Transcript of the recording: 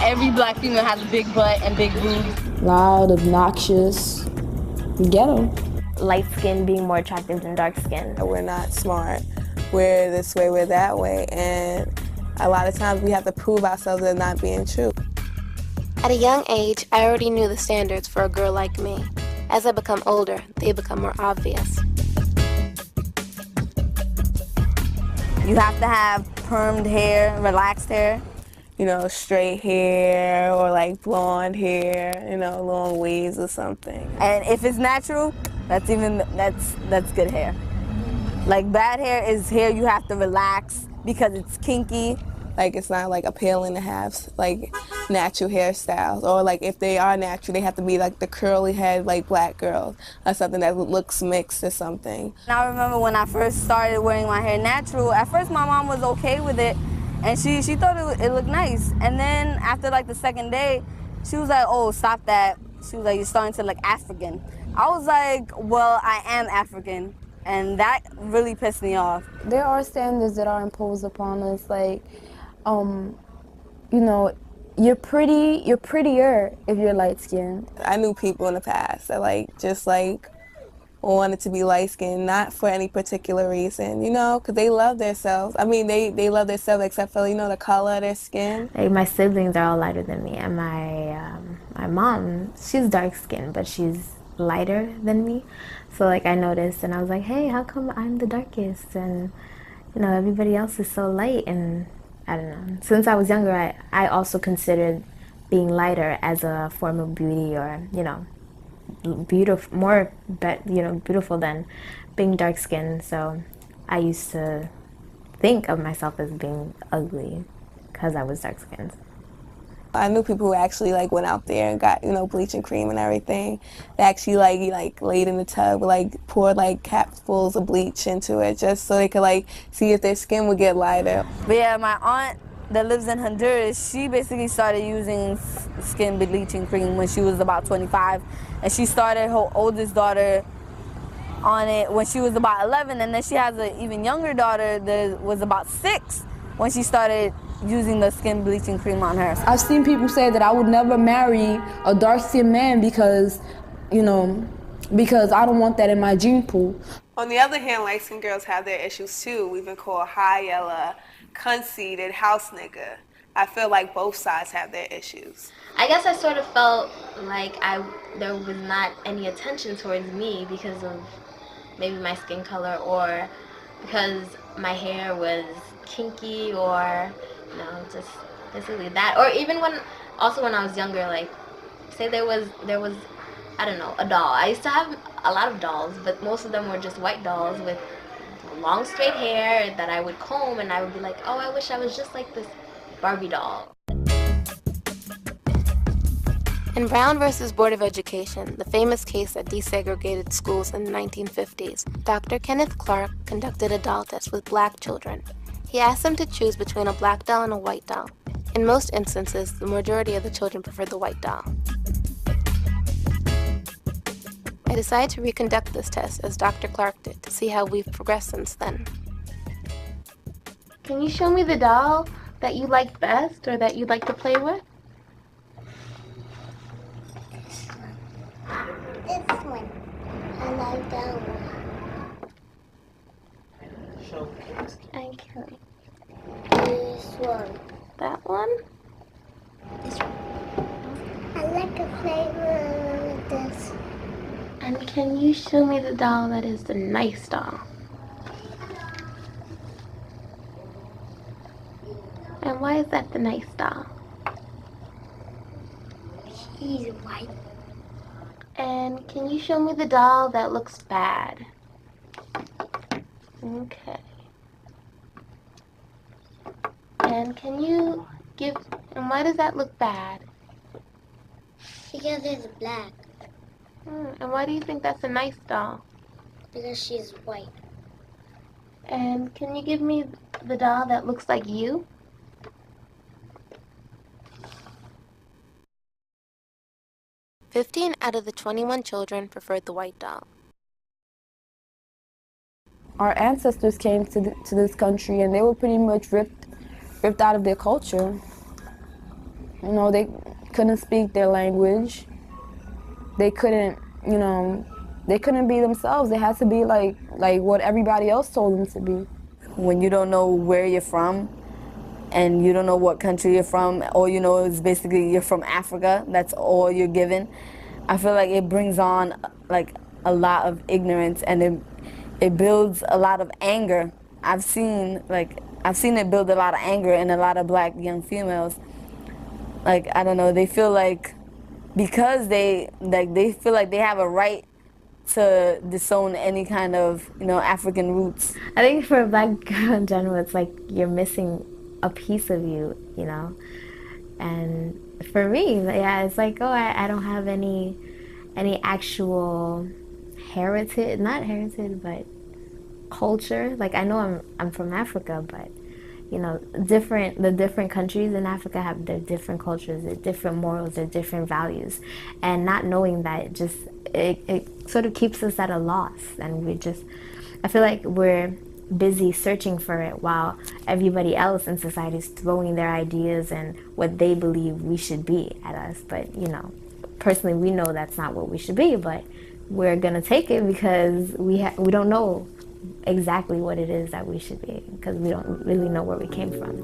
Every black female has a big butt and big boobs. Loud, obnoxious, ghetto. Light skin being more attractive than dark skin. We're not smart. We're this way, we're that way, and a lot of times we have to prove ourselves as not being true. At a young age, I already knew the standards for a girl like me. As I become older, they become more obvious. You have to have permed hair, relaxed hair. You know, straight hair or like blonde hair, you know, long waves or something. And if it's natural, that's good hair. Like bad hair is hair you have to relax because it's kinky. Like it's not like appealing to have like natural hairstyles, or like if they are natural, they have to be like the curly head like black girls or something that looks mixed or something. And I remember when I first started wearing my hair natural, at first my mom was okay with it and she thought it looked nice. And then after like the second day, she was like, oh, stop that. She was like, you're starting to look African. I was like, well, I am African. And that really pissed me off. There are standards that are imposed upon us, like, you know, you're prettier if you're light-skinned. I knew people in the past that just wanted to be light-skinned, not for any particular reason, you know, because they love themselves. I mean, they love themselves except for, you know, the color of their skin. Like my siblings are all lighter than me, and my mom, she's dark-skinned, but she's lighter than me. So like I noticed, and I was like, hey, how come I'm the darkest, and you know everybody else is so light? And I don't know. Since I was younger, I also considered being lighter as a form of beauty, or you know, beautiful than being dark skinned. So I used to think of myself as being ugly because I was dark skinned. I knew people who actually went out there and got, you know, bleaching cream and everything. They actually laid in the tub, poured capfuls of bleach into it just so they could see if their skin would get lighter. But yeah, my aunt that lives in Honduras, she basically started using skin bleaching cream when she was about 25, and she started her oldest daughter on it when she was about 11, and then she has an even younger daughter that was about 6 when she started using the skin bleaching cream on her. I've seen people say that I would never marry a dark-skinned man because, you know, because I don't want that in my gene pool. On the other hand, light-skinned girls have their issues too. We've been called high yellow, conceited, house nigga. I feel like both sides have their issues. I guess I sort of felt like there was not any attention towards me because of maybe my skin color, or because my hair was kinky, or you know, just basically that. Or even when I was younger, say there was I don't know, a doll. I used to have a lot of dolls, but most of them were just white dolls with long straight hair that I would comb, and I would be like, oh, I wish I was just like this Barbie doll. In Brown versus Board of Education, the famous case that desegregated schools in the 1950s, Dr. Kenneth Clark conducted a doll test with black children. He asked them to choose between a black doll and a white doll. In most instances, the majority of the children preferred the white doll. I decided to reconduct this test as Dr. Clark did to see how we've progressed since then. Can you show me the doll that you like best, or that you'd like to play with? This one. I like that one. Okay. This one. That one? This one. I like to play with this. And can you show me the doll that is the nice doll? And why is that the nice doll? She's white. And can you show me the doll that looks bad? Okay. And can you and why does that look bad? Because it's black. And why do you think that's a nice doll? Because she's white. And can you give me the doll that looks like you? "15 out of the 21 children preferred the white doll. Our ancestors came to this country and they were pretty much ripped out of their culture. You know, they couldn't speak their language. They couldn't, you know, they couldn't be themselves. They had to be like what everybody else told them to be. When you don't know where you're from and you don't know what country you're from, all you know is basically you're from Africa, that's all you're given, I feel like it brings on like a lot of ignorance, and it builds a lot of anger. I've seen it build a lot of anger in a lot of black young females. Like, I don't know, they feel like because they feel like they have a right to disown any kind of, you know, African roots. I think for a black girl in general, it's like you're missing a piece of you, you know? And for me, yeah, it's like, oh, I don't have any actual heritage, not heritage, but culture. Like, I know I'm from Africa, but you know, the different countries in Africa have their different cultures, their different morals, their different values, and not knowing that it sort of keeps us at a loss, and I feel like we're busy searching for it while everybody else in society is throwing their ideas and what they believe we should be at us. But you know, personally, we know that's not what we should be, but we're gonna take it because we don't know exactly what it is that we should be, because we don't really know where we came from.